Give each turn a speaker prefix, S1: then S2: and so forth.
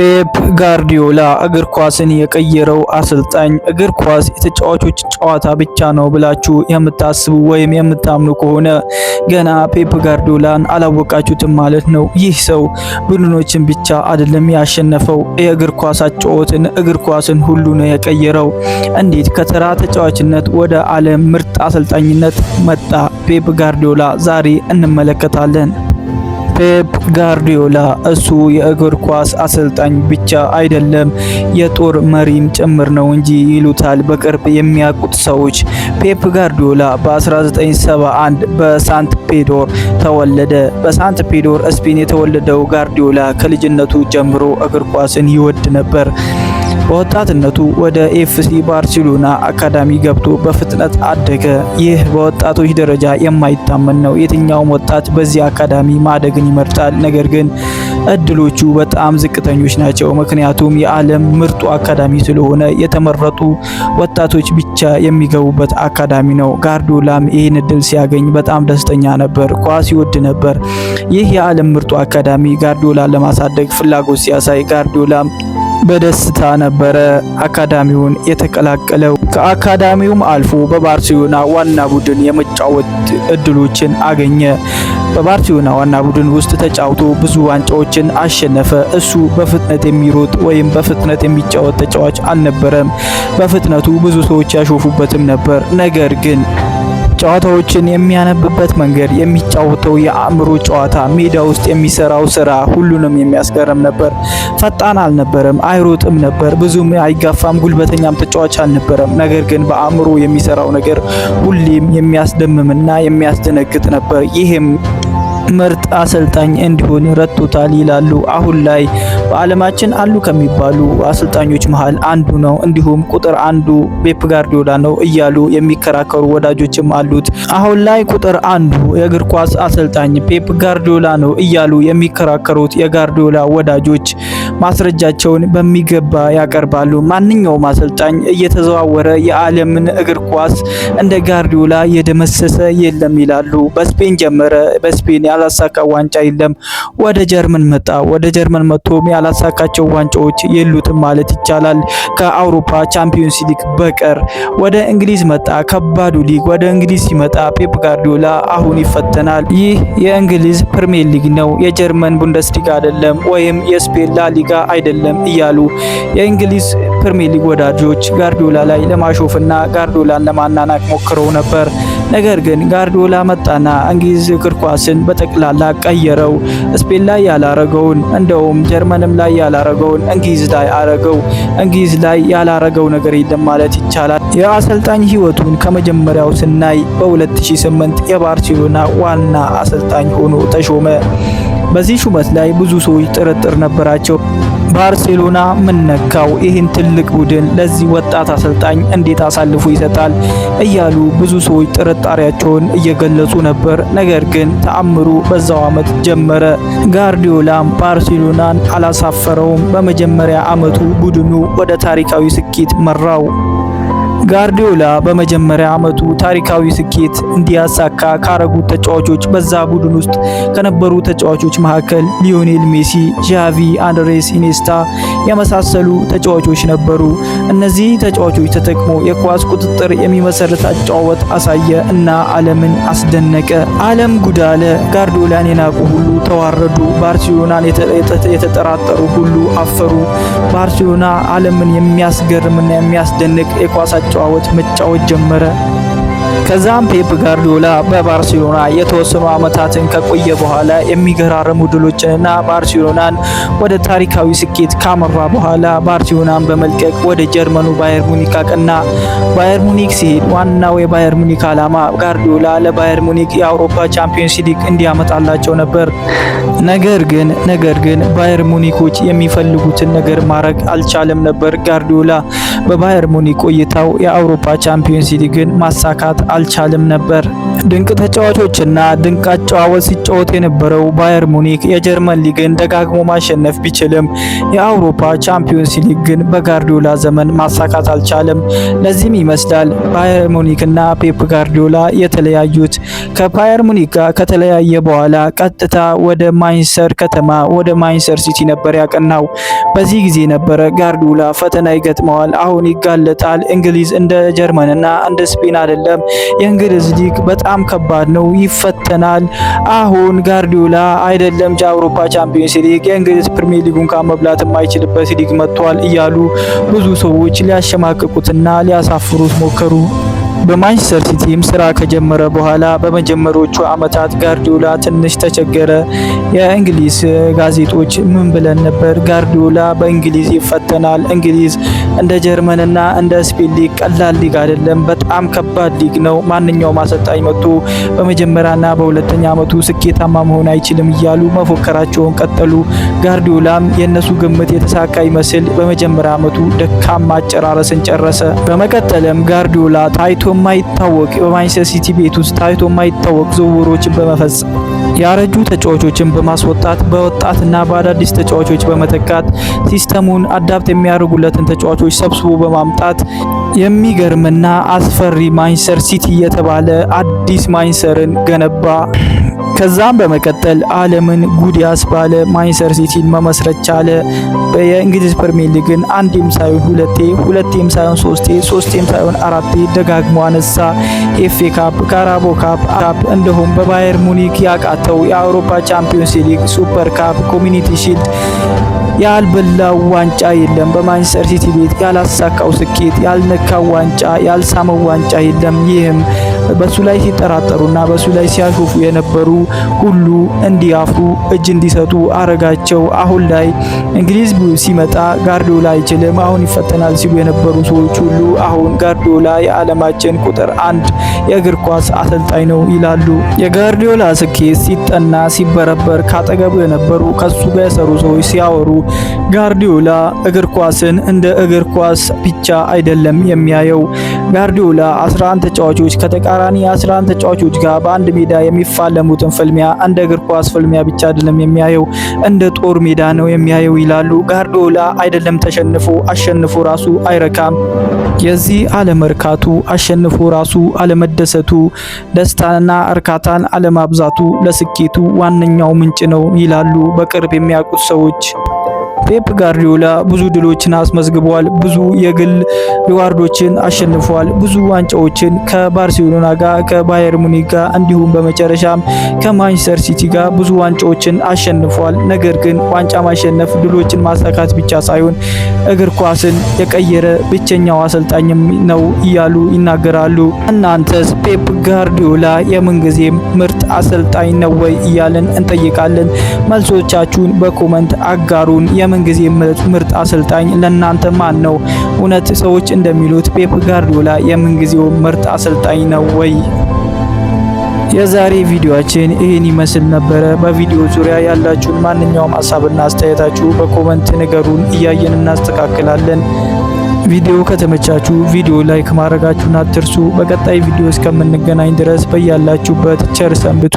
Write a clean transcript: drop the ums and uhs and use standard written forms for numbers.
S1: ፔፕ ጋርዲዮላ እግር ኳስን የቀየረው አሰልጣኝ። እግር ኳስ የተጫዋቾች ጨዋታ ብቻ ነው ብላችሁ የምታስቡ ወይም የምታምኑ ከሆነ ገና ፔፕ ጋርዲዮላን አላወቃችሁትም ማለት ነው። ይህ ሰው ቡድኖችን ብቻ አይደለም ያሸነፈው፣ የእግር ኳስ አጨዋወትን እግር ኳስን ሁሉ ነው የቀየረው። እንዴት ከተራ ተጫዋችነት ወደ ዓለም ምርጥ አሰልጣኝነት መጣ ፔፕ ጋርዲዮላ? ዛሬ እንመለከታለን። ፔፕ ጋርዲዮላ እሱ የእግር ኳስ አሰልጣኝ ብቻ አይደለም የጦር መሪም ጭምር ነው እንጂ ይሉታል በቅርብ የሚያውቁት ሰዎች። ፔፕ ጋርዲዮላ በ1971 በሳንት ፔዶር ተወለደ። በሳንት ፔዶር ስፔን የተወለደው ጋርዲዮላ ከልጅነቱ ጀምሮ እግር ኳስን ይወድ ነበር። በወጣትነቱ ወደ ኤፍሲ ባርሴሎና አካዳሚ ገብቶ በፍጥነት አደገ። ይህ በወጣቶች ደረጃ የማይታመን ነው። የትኛውም ወጣት በዚህ አካዳሚ ማደግን ይመርጣል። ነገር ግን እድሎቹ በጣም ዝቅተኞች ናቸው። ምክንያቱም የዓለም ምርጡ አካዳሚ ስለሆነ የተመረጡ ወጣቶች ብቻ የሚገቡበት አካዳሚ ነው። ጋርዲዮላም ይህን እድል ሲያገኝ በጣም ደስተኛ ነበር። ኳስ ይወድ ነበር። ይህ የዓለም ምርጡ አካዳሚ ጋርዲዮላን ለማሳደግ ፍላጎት ሲያሳይ ጋርዲዮላም በደስታ ነበረ አካዳሚውን የተቀላቀለው። ከአካዳሚውም አልፎ በባርሴሎና ዋና ቡድን የመጫወት እድሎችን አገኘ። በባርሴሎና ዋና ቡድን ውስጥ ተጫውቶ ብዙ ዋንጫዎችን አሸነፈ። እሱ በፍጥነት የሚሮጥ ወይም በፍጥነት የሚጫወት ተጫዋች አልነበረም። በፍጥነቱ ብዙ ሰዎች ያሾፉበትም ነበር። ነገር ግን ጨዋታዎችን የሚያነብበት መንገድ፣ የሚጫወተው የአእምሮ ጨዋታ፣ ሜዳ ውስጥ የሚሰራው ስራ ሁሉንም የሚያስገርም ነበር። ፈጣን አልነበረም፣ አይሮጥም ነበር፣ ብዙም አይጋፋም፣ ጉልበተኛም ተጫዋች አልነበረም። ነገር ግን በአእምሮ የሚሰራው ነገር ሁሌም የሚያስደምምና የሚያስደነግጥ ነበር። ይህም ምርጥ አሰልጣኝ እንዲሆን ረድቶታል ይላሉ። አሁን ላይ በዓለማችን አሉ ከሚባሉ አሰልጣኞች መሃል አንዱ ነው። እንዲሁም ቁጥር አንዱ ፔፕ ጋርዲዮላ ነው እያሉ የሚከራከሩ ወዳጆችም አሉት። አሁን ላይ ቁጥር አንዱ የእግር ኳስ አሰልጣኝ ፔፕ ጋርዲዮላ ነው እያሉ የሚከራከሩት የጋርዲዮላ ወዳጆች ማስረጃቸውን በሚገባ ያቀርባሉ። ማንኛውም አሰልጣኝ እየተዘዋወረ የዓለምን እግር ኳስ እንደ ጋርዲዮላ የደመሰሰ የለም ይላሉ። በስፔን ጀመረ፣ በስፔን ያላሳካው ዋንጫ የለም። ወደ ጀርመን መጣ፣ ወደ ጀርመን መጥቶም ያላሳካቸው ዋንጫዎች የሉትም ማለት ይቻላል ከአውሮፓ ቻምፒዮንስ ሊግ በቀር። ወደ እንግሊዝ መጣ፣ ከባዱ ሊግ። ወደ እንግሊዝ ሲመጣ ፔፕ ጋርዲዮላ አሁን ይፈተናል። ይህ የእንግሊዝ ፕሪሚየር ሊግ ነው፣ የጀርመን ቡንደስሊጋ አይደለም፣ ወይም የስፔን ላሊጋ አይደለም እያሉ የእንግሊዝ ፕሪሚየር ሊግ ወዳጆች ጋርዲዮላ ላይ ለማሾፍና ጋርዲዮላን ለማናናቅ ሞክረው ነበር። ነገር ግን ጋርዲዮላ መጣና እንግሊዝ እግር ኳስን በጠቅላላ ቀየረው። ስፔን ላይ ያላረገውን እንደውም ጀርመንም ላይ ያላረገውን እንግሊዝ ላይ አረገው። እንግሊዝ ላይ ያላረገው ነገር የለም ማለት ይቻላል። የአሰልጣኝ ህይወቱን ከመጀመሪያው ስናይ በ2008 የባርሴሎና ዋና አሰልጣኝ ሆኖ ተሾመ። በዚህ ሹመት ላይ ብዙ ሰዎች ጥርጥር ነበራቸው። ባርሴሎና ምን ነካው? ይህን ትልቅ ቡድን ለዚህ ወጣት አሰልጣኝ እንዴት አሳልፎ ይሰጣል? እያሉ ብዙ ሰዎች ጥርጣሬያቸውን እየገለጹ ነበር። ነገር ግን ተአምሩ በዛው አመት ጀመረ። ጋርዲዮላም ባርሴሎናን አላሳፈረውም። በመጀመሪያ አመቱ ቡድኑ ወደ ታሪካዊ ስኬት መራው። ጋርዲዮላ በመጀመሪያ አመቱ ታሪካዊ ስኬት እንዲያሳካ ካረጉት ተጫዋቾች በዛ ቡድን ውስጥ ከነበሩ ተጫዋቾች መካከል ሊዮኔል ሜሲ፣ ዣቪ፣ አንድሬስ ኢኔስታ የመሳሰሉ ተጫዋቾች ነበሩ። እነዚህ ተጫዋቾች ተጠቅሞ የኳስ ቁጥጥር የሚመሰረት አጨዋወት አሳየ እና ዓለምን አስደነቀ። ዓለም ጉድ አለ። ጋርዲዮላን የናቁ ሁሉ ተዋረዱ። ባርሴሎናን የተጠራጠሩ ሁሉ አፈሩ። ባርሴሎና ዓለምን የሚያስገርምና የሚያስደንቅ የኳስ አጨዋወት መጫወት ጀመረ። ከዛም ፔፕ ጋርዲዮላ በባርሴሎና የተወሰኑ አመታትን ከቆየ በኋላ የሚገራረሙ ድሎችንና ባርሴሎናን ወደ ታሪካዊ ስኬት ካመራ በኋላ ባርሴሎናን በመልቀቅ ወደ ጀርመኑ ባየር ሙኒክ አቀና። ባየር ሙኒክ ሲሄድ ዋናው የባየር ሙኒክ ዓላማ ጋርዲዮላ ለባየር ሙኒክ የአውሮፓ ቻምፒዮንስ ሊግ እንዲያመጣላቸው ነበር። ነገር ግን ባየር ሙኒኮች የሚፈልጉትን ነገር ማድረግ አልቻለም ነበር። ጋርዲዮላ በባየር ሙኒክ ቆይታው የአውሮፓ ቻምፒዮንስ ሊግን ማሳካት አልቻለም ነበር። ድንቅ ተጫዋቾችና ድንቅ አጨዋወት ሲጫወት የነበረው ባየር ሙኒክ የጀርመን ሊግን ደጋግሞ ማሸነፍ ቢችልም የአውሮፓ ቻምፒዮንስ ሊግ ግን በጋርዲዮላ ዘመን ማሳካት አልቻለም። ለዚህም ይመስላል ባየር ሙኒክና ፔፕ ጋርዲዮላ የተለያዩት። ከባየር ሙኒክ ጋር ከተለያየ በኋላ ቀጥታ ወደ ማንቸስተር ከተማ ወደ ማንቸስተር ሲቲ ነበር ያቀናው። በዚህ ጊዜ ነበረ ጋርዲዮላ ፈተና ይገጥመዋል። አሁን ይጋለጣል። እንግሊዝ እንደ ጀርመንና እንደ ስፔን አይደለም። የእንግሊዝ ሊግ በጣም ከባድ ነው፣ ይፈተናል። አሁን ጋርዲዮላ አይደለም የአውሮፓ ቻምፒዮንስ ሊግ የእንግሊዝ ፕሪሚየር ሊጉን መብላት የማይችልበት ሊግ መጥቷል እያሉ ብዙ ሰዎች ሊያሸማቅቁትና ሊያሳፍሩት ሞከሩ። በማንቸስተር ሲቲም ስራ ከጀመረ በኋላ በመጀመሪያዎቹ አመታት ጋርዲዮላ ትንሽ ተቸገረ። የእንግሊዝ ጋዜጦች ምን ብለን ነበር? ጋርዲዮላ በእንግሊዝ ይፈተናል። እንግሊዝ እንደ ጀርመንና እንደ ስፔን ሊግ ቀላል ሊግ አይደለም፣ በጣም ከባድ ሊግ ነው። ማንኛውም አሰልጣኝ መጥቶ በመጀመሪያና በሁለተኛ አመቱ ስኬታማ መሆን አይችልም እያሉ መፎከራቸውን ቀጠሉ። ጋርዲዮላም የነሱ ግምት የተሳካ ይመስል በመጀመሪያ አመቱ ደካማ አጨራረስን ጨረሰ። በመቀጠልም ጋርዲዮላ ታይቶ የማይታወቅ በማንቸስተር ሲቲ ቤት ውስጥ ታይቶ የማይታወቅ ዝውውሮችን በመፈጸም ያረጁ ተጫዋቾችን በማስወጣት በወጣትና በአዳዲስ ተጫዋቾች በመተካት ሲስተሙን አዳፕት የሚያደርጉለትን ተጫዋቾች ሰብስቦ በማምጣት የሚገርምና አስፈሪ ማንቸስተር ሲቲ የተባለ አዲስ ማንቸስተርን ገነባ። ከዛም በመቀጠል ዓለምን ጉድ ያስባለ ማንቸስተር ሲቲን መመስረት ቻለ። የእንግሊዝ ፕሪሚየር ሊግን አንዴም ሳይሆን ሁለቴም ሳይሆን ሶስቴም ሳይሆን አራቴ ደጋግሞ አነሳ። ኤፍኤ ካፕ፣ ካራቦ ካፕ እንዲሁም በባየር ሙኒክ ያቃተው የአውሮፓ ቻምፒዮንስ ሊግ፣ ሱፐር ካፕ፣ ኮሚኒቲ ሺልድ ያልበላው ዋንጫ የለም። በማንቸስተር ሲቲ ቤት ያላሳካው ስኬት፣ ያልነካው ዋንጫ፣ ያልሳመው ዋንጫ የለም። ይህም በሱ ላይ ሲጠራጠሩና በሱ ላይ ሲያሾፉ የነበሩ ሁሉ እንዲያፍሩ እጅ እንዲሰጡ አረጋቸው። አሁን ላይ እንግሊዝ ሲመጣ ጋርዲዮላ አይችልም፣ አሁን ይፈተናል ሲሉ የነበሩ ሰዎች ሁሉ አሁን ጋርዲዮላ የዓለማችን ቁጥር 1 የእግር ኳስ አሰልጣኝ ነው ይላሉ። የጋርዲዮላ ስኬት ሲጠና ሲበረበር ካጠገቡ የነበሩ ከሱ ጋር የሰሩ ሰዎች ሲያወሩ ጋርዲዮላ እግር ኳስን እንደ እግር ኳስ ብቻ አይደለም የሚያየው። ጋርዲዮላ 11 ተጫዋቾች ከተቃራኒ 11 ተጫዋቾች ጋር በአንድ ሜዳ የሚፋለሙትን ፍልሚያ እንደ እግር ኳስ ፍልሚያ ብቻ አይደለም የሚያየው፣ እንደ ጦር ሜዳ ነው የሚያየው ይላሉ። ጋርዲዮላ አይደለም ተሸንፎ አሸንፎ ራሱ አይረካም። የዚህ አለመርካቱ አሸንፎ ራሱ አለመደሰቱ፣ ደስታንና እርካታን አለማብዛቱ ለስኬቱ ዋነኛው ምንጭ ነው ይላሉ በቅርብ የሚያውቁት ሰዎች። ፔፕ ጋርዲዮላ ብዙ ድሎችን አስመዝግቧል። ብዙ የግል ሪዋርዶችን አሸንፏል። ብዙ ዋንጫዎችን ከባርሴሎና ጋር ከባየር ሙኒክ ጋር እንዲሁም በመጨረሻም ከማንቸስተር ሲቲ ጋር ብዙ ዋንጫዎችን አሸንፏል። ነገር ግን ዋንጫ ማሸነፍ ድሎችን ማሳካት ብቻ ሳይሆን እግር ኳስን የቀየረ ብቸኛው አሰልጣኝም ነው እያሉ ይናገራሉ። እናንተስ ፔፕ ጋርዲዮላ የምንጊዜም ምርጥ አሰልጣኝ ነው ወይ እያልን እንጠይቃለን። መልሶቻችሁን በኮመንት አጋሩን። የምንጊዜ ምርጥ አሰልጣኝ ለእናንተ ማን ነው? እውነት ሰዎች እንደሚሉት ፔፕ ጋርዲዮላ የምንጊዜው ምርጥ አሰልጣኝ ነው ወይ? የዛሬ ቪዲዮአችን ይህን ይመስል ነበረ። በቪዲዮ ዙሪያ ያላችሁን ማንኛውም ሀሳብና አስተያየታችሁ በኮመንት ንገሩን፣ እያየን እናስተካክላለን። ቪዲዮ ከተመቻችሁ ቪዲዮ ላይክ ማድረጋችሁን አትርሱ። በቀጣይ ቪዲዮ እስከምንገናኝ ድረስ በያላችሁበት ቸር ሰንብቱ።